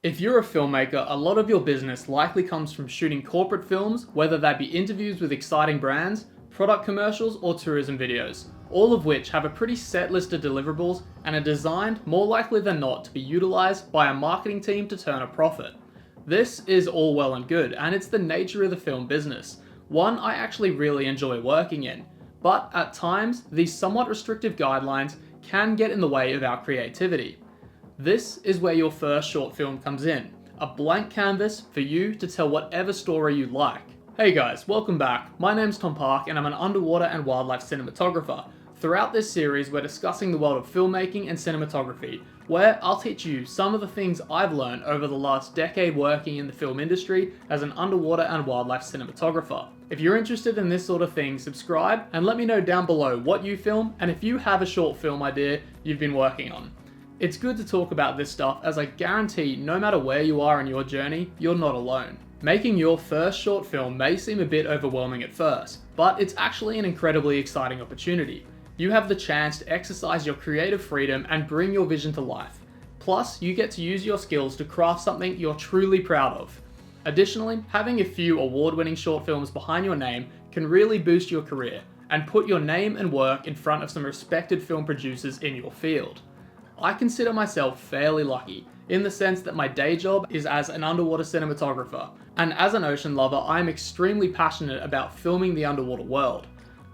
If you're a filmmaker, a lot of your business likely comes from shooting corporate films, whether that be interviews with exciting brands, product commercials, or tourism videos, all of which have a pretty set list of deliverables and are designed, more likely than not, to be utilised by a marketing team to turn a profit. This is all well and good, and it's the nature of the film business, one I actually really enjoy working in. But at times, these somewhat restrictive guidelines can get in the way of our creativity. This is where your first short film comes in, a blank canvas for you to tell whatever story you like. Hey guys, welcome back. My name's Tom Park and I'm an underwater and wildlife cinematographer. Throughout this series, we're discussing the world of filmmaking and cinematography, where I'll teach you some of the things I've learned over the last decade working in the film industry as an underwater and wildlife cinematographer. If you're interested in this sort of thing, subscribe and let me know down below what you film and if you have a short film idea you've been working on. It's good to talk about this stuff, as I guarantee no matter where you are in your journey, you're not alone. Making your first short film may seem a bit overwhelming at first, but it's actually an incredibly exciting opportunity. You have the chance to exercise your creative freedom and bring your vision to life. Plus, you get to use your skills to craft something you're truly proud of. Additionally, having a few award-winning short films behind your name can really boost your career and put your name and work in front of some respected film producers in your field. I consider myself fairly lucky, in the sense that my day job is as an underwater cinematographer, and as an ocean lover, I am extremely passionate about filming the underwater world.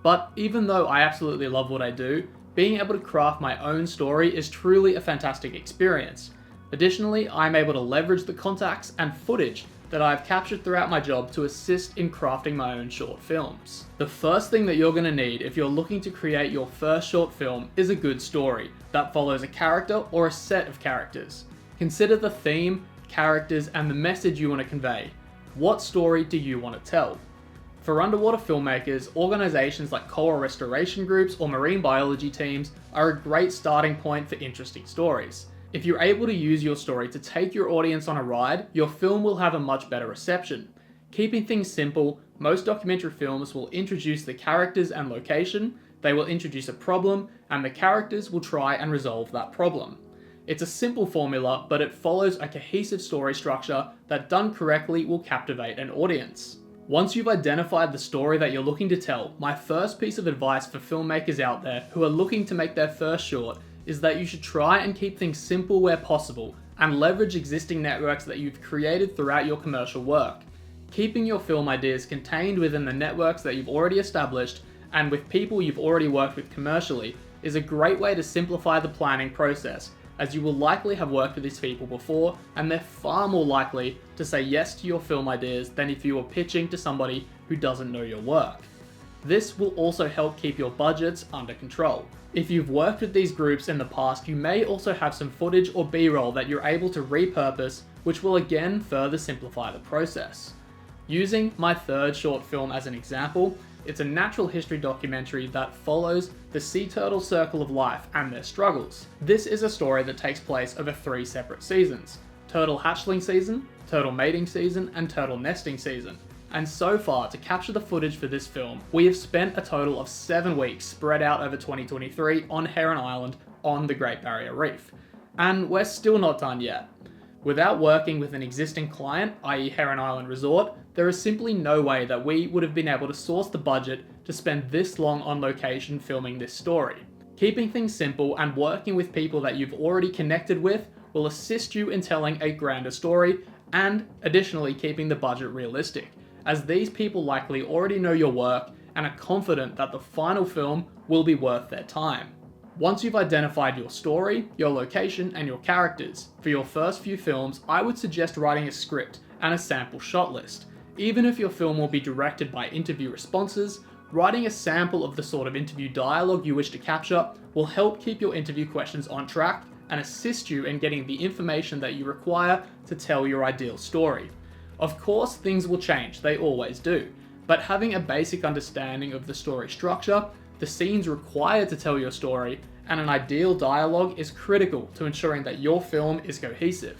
But even though I absolutely love what I do, being able to craft my own story is truly a fantastic experience. Additionally, I'm able to leverage the contacts and footage that I've captured throughout my job to assist in crafting my own short films. The first thing that you're going to need if you're looking to create your first short film is a good story that follows a character or a set of characters. Consider the theme, characters, and the message you want to convey. What story do you want to tell? For underwater filmmakers, organisations like coral restoration groups or marine biology teams are a great starting point for interesting stories. If you're able to use your story to take your audience on a ride, your film will have a much better reception. Keeping things simple, most documentary films will introduce the characters and location, they will introduce a problem, and the characters will try and resolve that problem. It's a simple formula, but it follows a cohesive story structure that, done correctly, will captivate an audience. Once you've identified the story that you're looking to tell, my first piece of advice for filmmakers out there who are looking to make their first short is that you should try and keep things simple where possible and leverage existing networks that you've created throughout your commercial work. Keeping your film ideas contained within the networks that you've already established and with people you've already worked with commercially is a great way to simplify the planning process, as you will likely have worked with these people before and they're far more likely to say yes to your film ideas than if you were pitching to somebody who doesn't know your work. This will also help keep your budgets under control. If you've worked with these groups in the past, you may also have some footage or B-roll that you're able to repurpose, which will again further simplify the process. Using my third short film as an example, it's a natural history documentary that follows the sea turtle circle of life and their struggles. This is a story that takes place over 3 separate seasons: turtle hatchling season, turtle mating season, and turtle nesting season. And so far, to capture the footage for this film, we have spent a total of 7 weeks spread out over 2023 on Heron Island on the Great Barrier Reef. And we're still not done yet. Without working with an existing client, i.e. Heron Island Resort, there is simply no way that we would have been able to source the budget to spend this long on location filming this story. Keeping things simple and working with people that you've already connected with will assist you in telling a grander story and additionally keeping the budget realistic, as these people likely already know your work and are confident that the final film will be worth their time. Once you've identified your story, your location, and your characters, for your first few films, I would suggest writing a script and a sample shot list. Even if your film will be directed by interview responses, writing a sample of the sort of interview dialogue you wish to capture will help keep your interview questions on track and assist you in getting the information that you require to tell your ideal story. Of course, things will change, they always do, but having a basic understanding of the story structure, the scenes required to tell your story, and an ideal dialogue is critical to ensuring that your film is cohesive.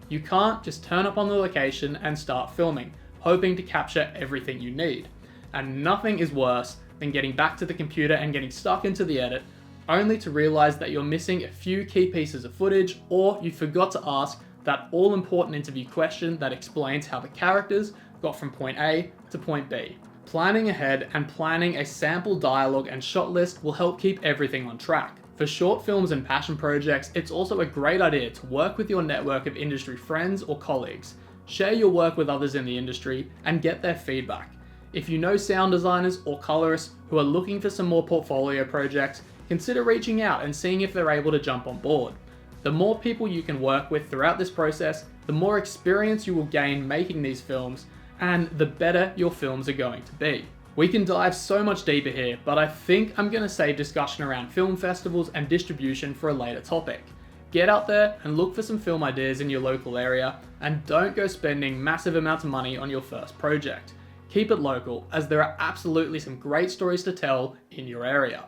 You can't just turn up on the location and start filming, hoping to capture everything you need. And nothing is worse than getting back to the computer and getting stuck into the edit, only to realize that you're missing a few key pieces of footage or you forgot to ask that all-important interview question that explains how the characters got from point A to point B. Planning ahead and planning a sample dialogue and shot list will help keep everything on track. For short films and passion projects, it's also a great idea to work with your network of industry friends or colleagues. Share your work with others in the industry and get their feedback. If you know sound designers or colorists who are looking for some more portfolio projects, consider reaching out and seeing if they're able to jump on board. The more people you can work with throughout this process, the more experience you will gain making these films, and the better your films are going to be. We can dive so much deeper here, but I think I'm going to save discussion around film festivals and distribution for a later topic. Get out there and look for some film ideas in your local area, and don't go spending massive amounts of money on your first project. Keep it local, as there are absolutely some great stories to tell in your area.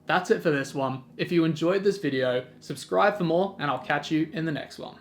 That's it for this one. If you enjoyed this video, subscribe for more, and I'll catch you in the next one.